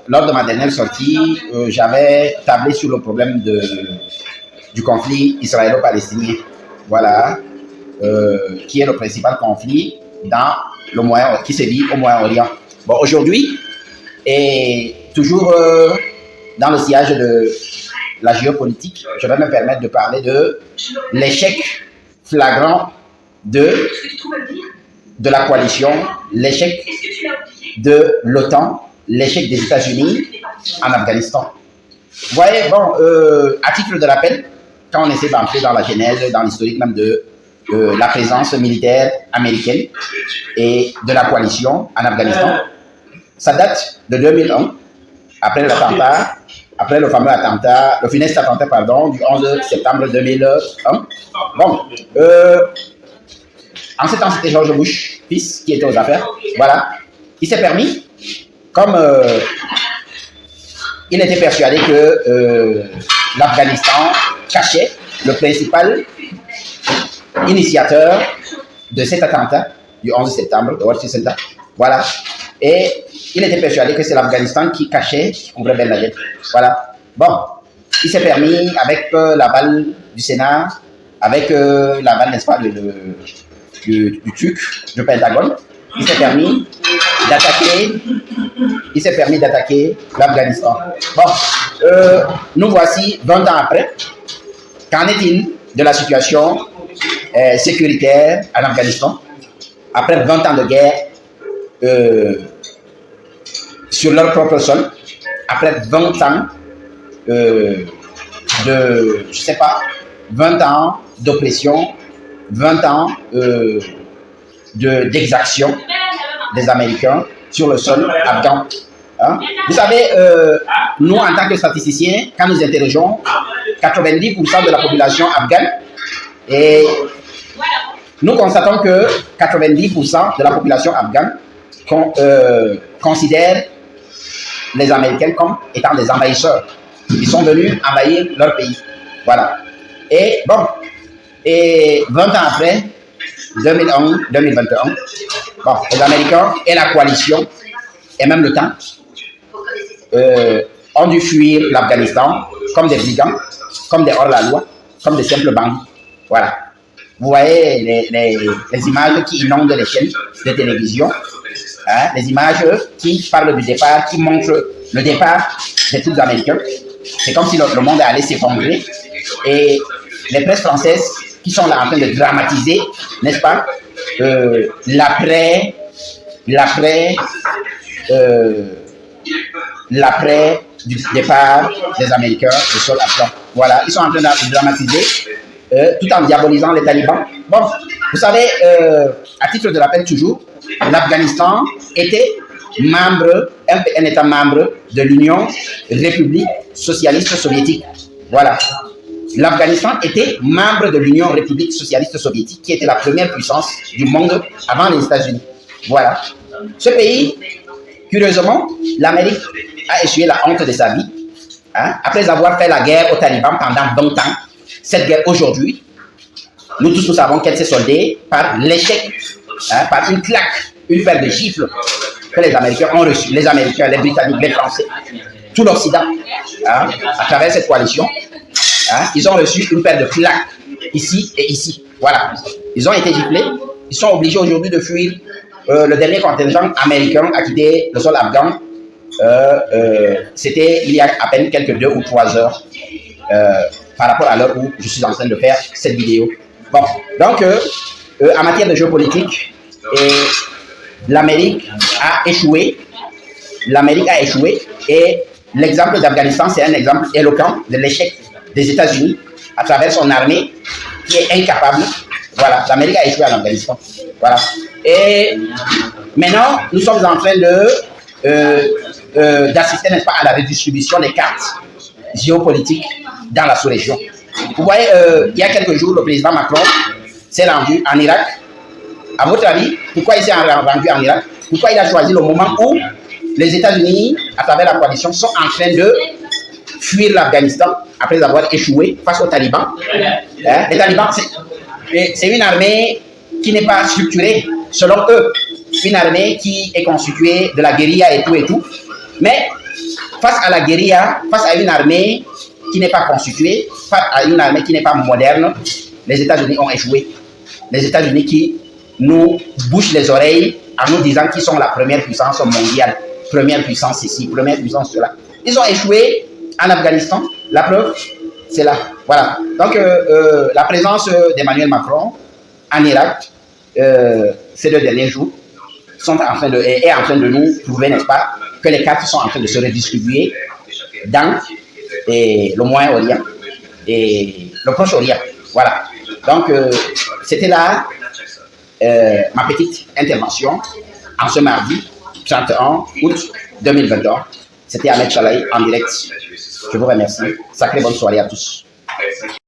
lors de ma dernière sortie, j'avais tablé sur le problème du conflit israélo-palestinien. Voilà, qui est le principal conflit dans le qui se vit au Moyen-Orient. Bon, aujourd'hui, et toujours dans le sillage de la géopolitique, je vais me permettre de parler de l'échec flagrant de la coalition, l'échec de l'OTAN, l'échec des États-Unis en Afghanistan. Vous voyez, bon, à titre de rappel, quand on essaie d'entrer dans la genèse, dans l'historique même de la présence militaire américaine et de la coalition en Afghanistan, ça date de 2001, après l'attentat, après le fameux attentat, le funeste attentat, pardon, du 11 septembre 2001. Bon, en ce temps, c'était George Bush, fils, qui était aux affaires. Voilà. Il s'est permis, comme il était persuadé que l'Afghanistan cachait le principal initiateur de cet attentat du 11 septembre, de World Trade Center. Voilà. Et il était persuadé que c'est l'Afghanistan qui cachait, qui couvrait Ben Laden. Voilà. Bon, il s'est permis, avec l'aval du Sénat, avec l'aval, n'est-ce pas, du TUC, du Pentagone, il s'est permis d'attaquer l'Afghanistan. Bon, nous voici 20 ans après. Qu'en est-il de la situation sécuritaire en Afghanistan après 20 ans de guerre sur leur propre sol, après 20 ans de, je sais pas, 20 ans d'oppression, 20 ans d'exaction des Américains sur le sol afghan. Hein? Vous savez, nous, en tant que statisticiens, quand nous interrogeons 90% de la population afghane, et nous constatons que 90% de la population afghane considère les Américains comme étant des envahisseurs. Ils sont venus envahir leur pays. Voilà. Et bon, et 20 ans après, 2021, bon, les Américains et la coalition, et même le temps, ont dû fuir l'Afghanistan comme des brigands, comme des hors-la-loi, comme des simples bandits. Voilà. Vous voyez les images qui inondent les chaînes de télévision, hein, les images qui parlent du départ, qui montrent le départ des troupes américaines. C'est comme si le monde allait s'effondrer. Et les presses françaises qui sont là en train de dramatiser, n'est-ce pas, l'après du départ des Américains du sol afghan. Voilà, ils sont en train de dramatiser tout en diabolisant les talibans. Bon, vous savez, à titre de rappel toujours, l'Afghanistan était membre, un État membre de l'Union République Socialiste Soviétique. Voilà. L'Afghanistan était membre de l'Union République Socialiste Soviétique, qui était la première puissance du monde avant les États-Unis. Voilà. Ce pays, curieusement, l'Amérique a essuyé la honte de sa vie, hein, après avoir fait la guerre aux talibans pendant 20 ans. Cette guerre aujourd'hui, nous tous nous savons qu'elle s'est soldée par l'échec, hein, par une claque, une paire de gifles que les Américains ont reçu, les Américains, les Britanniques, les Français, tout l'Occident, hein, à travers cette coalition. Hein, ils ont reçu une paire de claques ici et ici. Voilà. Ils ont été giflés. Ils sont obligés aujourd'hui de fuir. Le dernier contingent américain a quitté le sol afghan. C'était il y a à peine quelques 2 ou 3 heures par rapport à l'heure où je suis en train de faire cette vidéo. Bon, donc en matière de géopolitique, l'Amérique a échoué. L'Amérique a échoué et l'exemple d'Afghanistan, c'est un exemple éloquent de l'échec des États-Unis à travers son armée qui est incapable. Voilà, l'Amérique a échoué en Afghanistan. Voilà. Et maintenant, nous sommes en train d'assister, n'est-ce pas, à la redistribution des cartes géopolitiques dans la sous-région. Vous voyez, il y a quelques jours, le président Macron s'est rendu en Irak. À votre avis, pourquoi il s'est rendu en Irak? Pourquoi il a choisi le moment où les États-Unis, à travers la coalition, sont en train de fuir l'Afghanistan après avoir échoué face aux talibans? Hein? Les talibans, c'est une armée qui n'est pas structurée selon eux. Une armée qui est constituée de la guérilla et tout et tout. Mais face à la guérilla, face à une armée qui n'est pas constituée, face à une armée qui n'est pas moderne, les États-Unis ont échoué. Les États-Unis qui nous bouchent les oreilles en nous disant qu'ils sont la première puissance mondiale, première puissance ici, première puissance cela. Ils ont échoué en Afghanistan. La preuve, c'est là. Voilà. Donc, la présence d'Emmanuel Macron en Irak, ces 2 derniers jours, est en train de nous prouver, n'est-ce pas, que les cartes sont en train de se redistribuer dans le Moyen-Orient et le Proche-Orient. Voilà. Donc, c'était là ma petite intervention en ce mardi 31 août 2021. C'était Ahmed Chalaï en direct. Je vous remercie. Sacrée bonne soirée à tous.